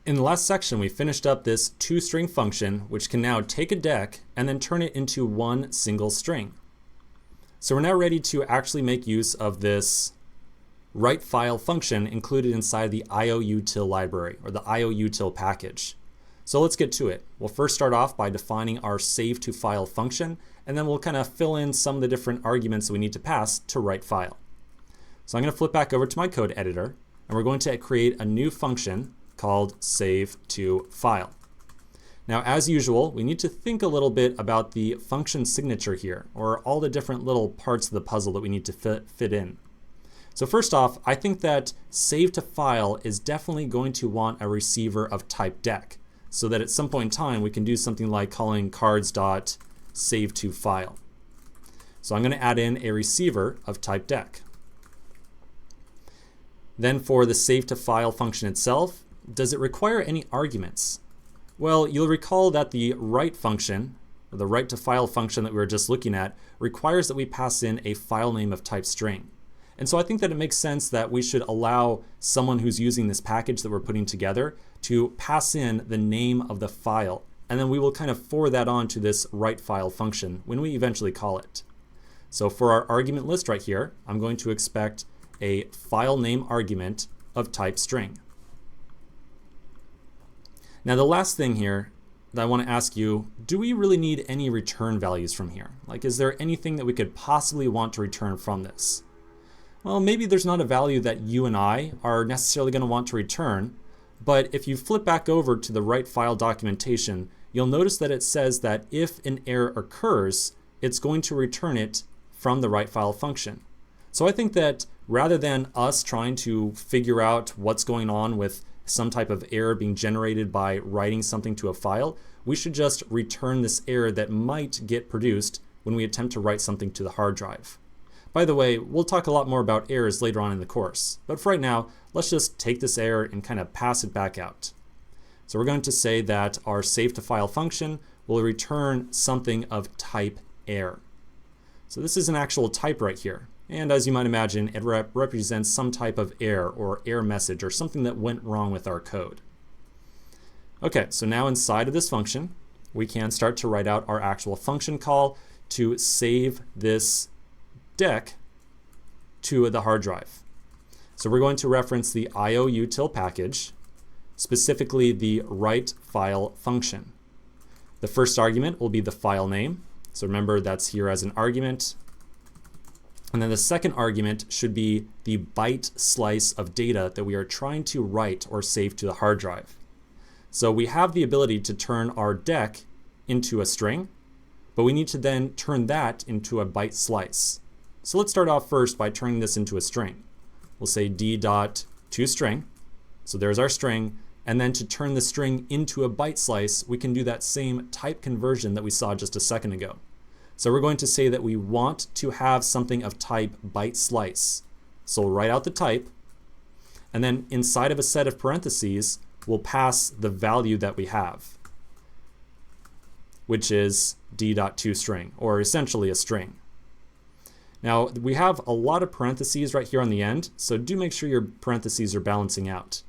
In the last section, we finished up this toString function, which can now take a DEC and then turn it into one single string. So we're now ready to actually make use of this write file function included inside the IOUtil library, or the IOUtil package. So let's get to it. We'll first start off by defining our save to file function, and then we'll kind of fill in some of the different arguments that we need to pass to write file. So I'm going to flip back over to my code editor, and we're going to create a new function called save to file. Now, as usual, we need to think a little bit about the function signature here, or all the different little parts of the puzzle that we need to fit in. So first off, I think that save to file is definitely going to want a receiver of type DEC, so that at some point in time we can do something like calling cards.save-to-file. So I'm going to add in a receiver of type DEC. Then for the save to file function itself, does it require any arguments? Well, you'll recall that the write function, or the write to file function that we were just looking at, requires that we pass in a file name of type string. And so I think that it makes sense that we should allow someone who's using this package that we're putting together to pass in the name of the file, and then we will kind of forward that on to this write file function when we eventually call it. So for our argument list right here, I'm going to expect a file name argument of type string. Now the last thing here that I want to ask you, do we really need any return values from here? Like, is there anything that we could possibly want to return from this? Well, maybe there's not a value that you and I are necessarily going to want to return, but if you flip back over to the write file documentation, you'll notice that it says that if an error occurs, it's going to return it from the write file function. So I think that rather than us trying to figure out what's going on with some type of error being generated by writing something to a file, we should just return this error that might get produced when we attempt to write something to the hard drive. By the way, we'll talk a lot more about errors later on in the course, but for right now, let's just take this error and kind of pass it back out. So we're going to say that our save to file function will return something of type error. So this is an actual type right here. And as you might imagine, it represents some type of error or error message or something that went wrong with our code. Okay, so now inside of this function, we can start to write out our actual function call to save this DEC to the hard drive. So we're going to reference the IOUtil package, specifically the write file function. The first argument will be the file name. So remember, that's here as an argument. And then the second argument should be the byte slice of data that we are trying to write or save to the hard drive. So we have the ability to turn our DEC into a string, but we need to then turn that into a byte slice. So let's start off first by turning this into a string. We'll say d.toString. So there's our string. And then to turn the string into a byte slice, we can do that same type conversion that we saw just a second ago. So we're going to say that we want to have something of type byte slice. So we'll write out the type, and then inside of a set of parentheses, we'll pass the value that we have, which is d.toString, or essentially a string. Now we have a lot of parentheses right here on the end, so do make sure your parentheses are balancing out.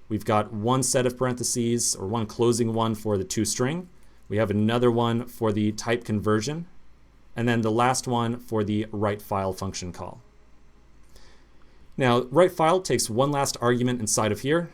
We've got one set of parentheses, or one closing one for the toString. We have another one for the type conversion, and then the last one for the write file function call. Now, write file takes one last argument inside of here.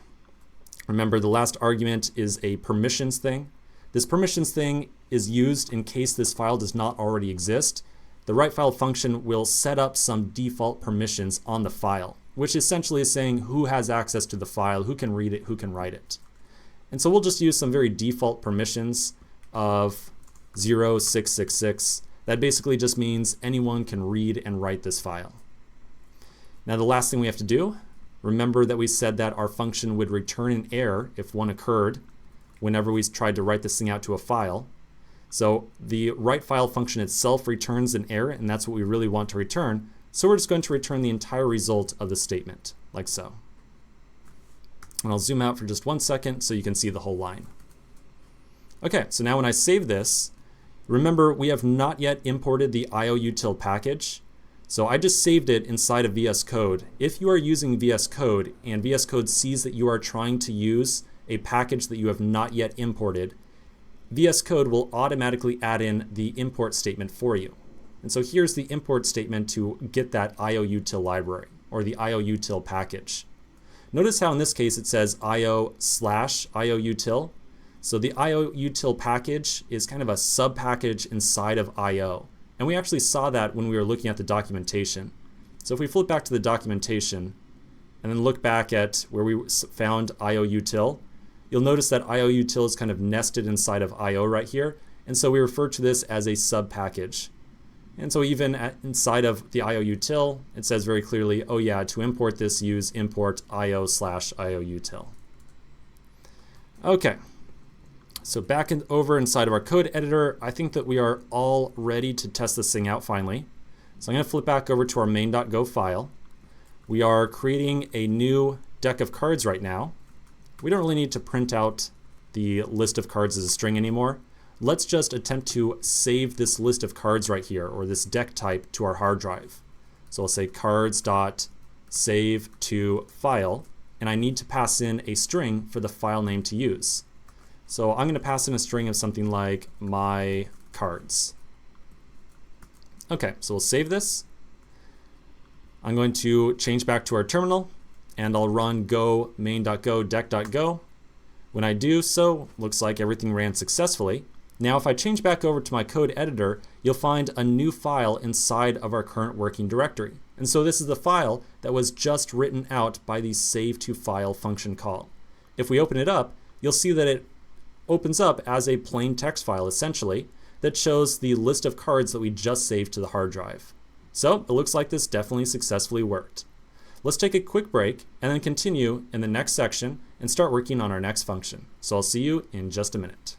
Remember, the last argument is a permissions thing. This permissions thing is used in case this file does not already exist. The write file function will set up some default permissions on the file, which essentially is saying who has access to the file, who can read it, who can write it. And so we'll just use some very default permissions of 0666. That basically just means anyone can read and write this file. Now the last thing we have to do, remember that we said that our function would return an error if one occurred whenever we tried to write this thing out to a file. So the write file function itself returns an error, and that's what we really want to return. So we're just going to return the entire result of the statement, like so. And I'll zoom out for just 1 second so you can see the whole line. Okay, so now when I save this, remember we have not yet imported the IOUtil package. So I just saved it inside of VS Code. If you are using VS Code and VS Code sees that you are trying to use a package that you have not yet imported, VS Code will automatically add in the import statement for you. And so here's the import statement to get that IOUtil library or the IOUtil package. Notice how in this case it says IO/IOUtil. So the IOUtil package is kind of a sub-package inside of IO. And we actually saw that when we were looking at the documentation. So if we flip back to the documentation and then look back at where we found IOUtil, you'll notice that IOUtil is kind of nested inside of IO right here. And so we refer to this as a sub-package. And so even inside of the IOUtil, it says very clearly, oh yeah, to import this, use import IO/IOUtil. Okay. So back over inside of our code editor, I think that we are all ready to test this thing out finally. So I'm going to flip back over to our main.go file. We are creating a new deck of cards right now. We don't really need to print out the list of cards as a string anymore. Let's just attempt to save this list of cards right here, or this deck type, to our hard drive. So I'll say cards.save to file, and I need to pass in a string for the file name to use. So I'm going to pass in a string of something like my cards. Okay, so we'll save this. I'm going to change back to our terminal and I'll run go main.go deck.go. When I do so, looks like everything ran successfully. Now if I change back over to my code editor, you'll find a new file inside of our current working directory. And so this is the file that was just written out by the save to file function call. If we open it up, you'll see that it opens up as a plain text file essentially that shows the list of cards that we just saved to the hard drive. So it looks like this definitely successfully worked. Let's take a quick break and then continue in the next section and start working on our next function. So I'll see you in just a minute.